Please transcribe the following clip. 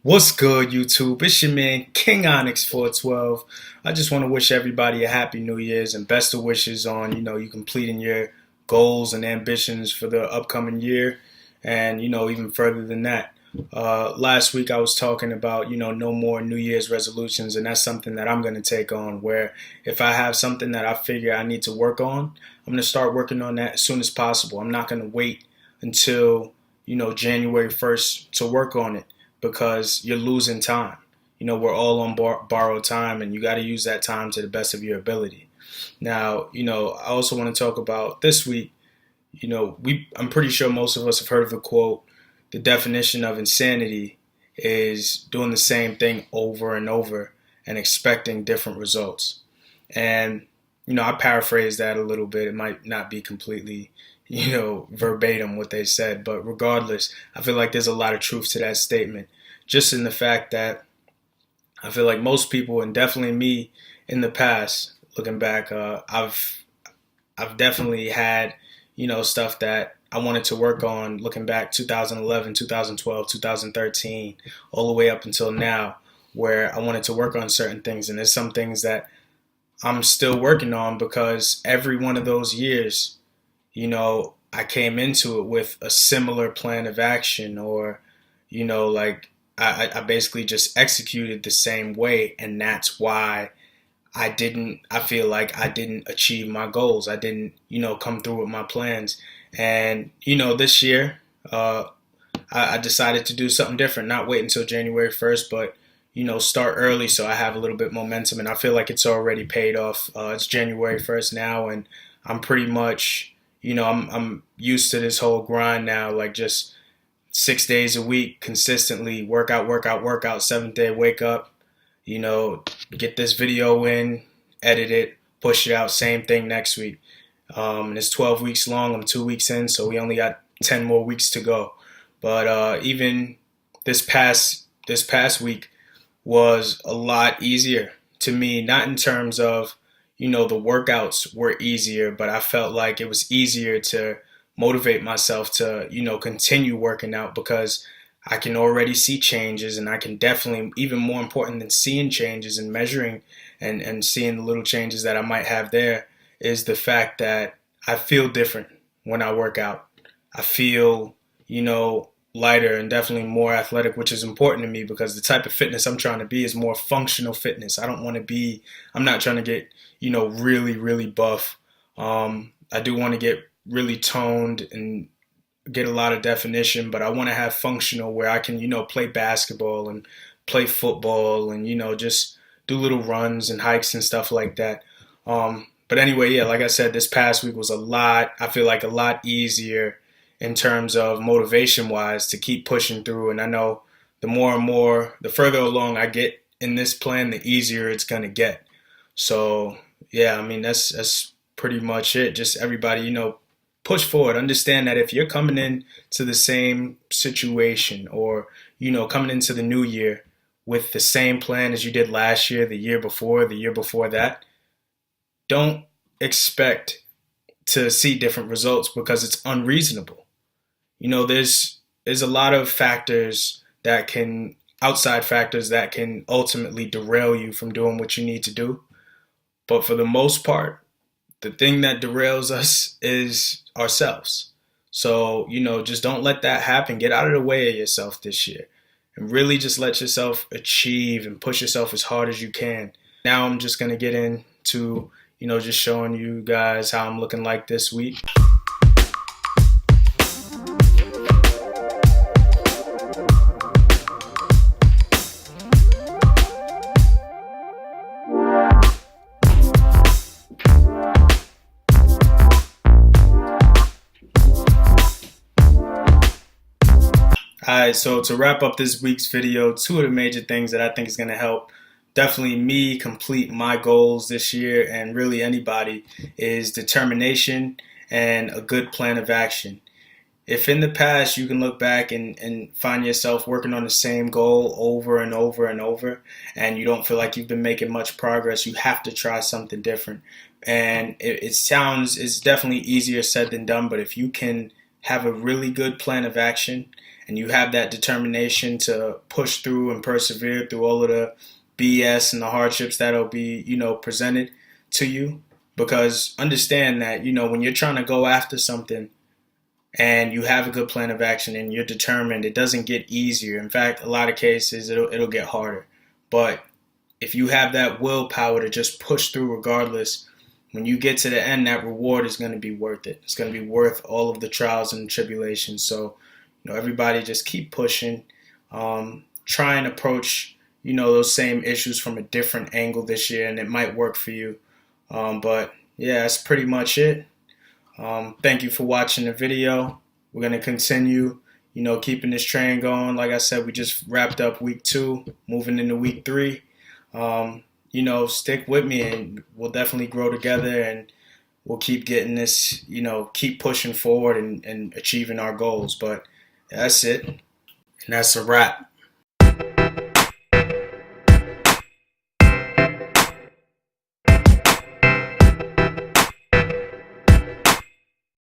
What's good, YouTube? It's your man King Onyx 412. I just want to wish everybody a happy New Year's and best of wishes on you completing your goals and ambitions for the upcoming year, and even further than that. Last week I was talking about no more New Year's resolutions, and that's something that I'm going to take on. Where if I have something that I figure I need to work on, I'm going to start working on that as soon as possible. I'm not going to wait until January 1st to work on it, because you're losing time. We're all on borrowed time, and you got to use that time to the best of your ability. Now, I also want to talk about this week. I'm pretty sure most of us have heard of the quote, the definition of insanity is doing the same thing over and over and expecting different results. And, I paraphrase that a little bit. It might not be completely verbatim what they said, but regardless, I feel like there's a lot of truth to that statement, just in the fact that I feel like most people, and definitely me in the past, looking back, I've definitely had stuff that I wanted to work on, looking back 2011, 2012, 2013, all the way up until now, where I wanted to work on certain things. And there's some things that I'm still working on, because every one of those years, I came into it with a similar plan of action, or, like I basically just executed the same way. And that's why I feel like I didn't achieve my goals. I didn't, come through with my plans. And, this year, I decided to do something different, not wait until January 1st, but, start early so I have a little bit momentum. And I feel like it's already paid off. It's January 1st now, and I'm pretty much, I'm used to this whole grind now, like just 6 days a week, consistently workout, 7th day, wake up, get this video in, edit it, push it out, same thing next week. And it's 12 weeks long. I'm 2 weeks in, so we only got 10 more weeks to go. But even this past week was a lot easier to me, not in terms of the workouts were easier, but I felt like it was easier to motivate myself to, continue working out, because I can already see changes, and I can definitely, even more important than seeing changes and measuring and seeing the little changes that I might have there, is the fact that I feel different when I work out. I feel, lighter and definitely more athletic, which is important to me, because the type of fitness I'm trying to be is more functional fitness. I'm not trying to get, really, really buff. I do want to get really toned and get a lot of definition, but I want to have functional, where I can, play basketball and play football and, just do little runs and hikes and stuff like that. But anyway, yeah, like I said, this past week was I feel like a lot easier in terms of motivation wise to keep pushing through. And I know the further along I get in this plan, the easier it's going to get. So yeah, I mean, that's pretty much it. Just everybody, push forward. Understand that if you're coming in to the same situation, or, coming into the new year with the same plan as you did last year, the year before that, don't expect to see different results, because it's unreasonable. There's a lot of outside factors that can ultimately derail you from doing what you need to do. But for the most part, the thing that derails us is ourselves. So, just don't let that happen. Get out of the way of yourself this year, and really just let yourself achieve and push yourself as hard as you can. Now I'm just going to get into, just showing you guys how I'm looking like this week. Alright, so to wrap up this week's video, two of the major things that I think is going to help definitely me complete my goals this year, and really anybody, is determination and a good plan of action. If in the past you can look back and find yourself working on the same goal over and over and over, and you don't feel like you've been making much progress, you have to try something different. And it's definitely easier said than done, but if you can have a really good plan of action and you have that determination to push through and persevere through all of the BS and the hardships that'll be, presented to you. Because understand that, when you're trying to go after something and you have a good plan of action and you're determined, it doesn't get easier. In fact, a lot of cases it'll get harder. But if you have that willpower to just push through regardless, when you get to the end, that reward is going to be worth it. It's going to be worth all of the trials and tribulations. So, everybody just keep pushing. Try and approach, those same issues from a different angle this year, and it might work for you. But yeah, that's pretty much it. Thank you for watching the video. We're going to continue, keeping this train going. Like I said, we just wrapped up week 2, moving into week 3. Stick with me and we'll definitely grow together, and we'll keep getting this, keep pushing forward and achieving our goals. But that's it. And that's a wrap.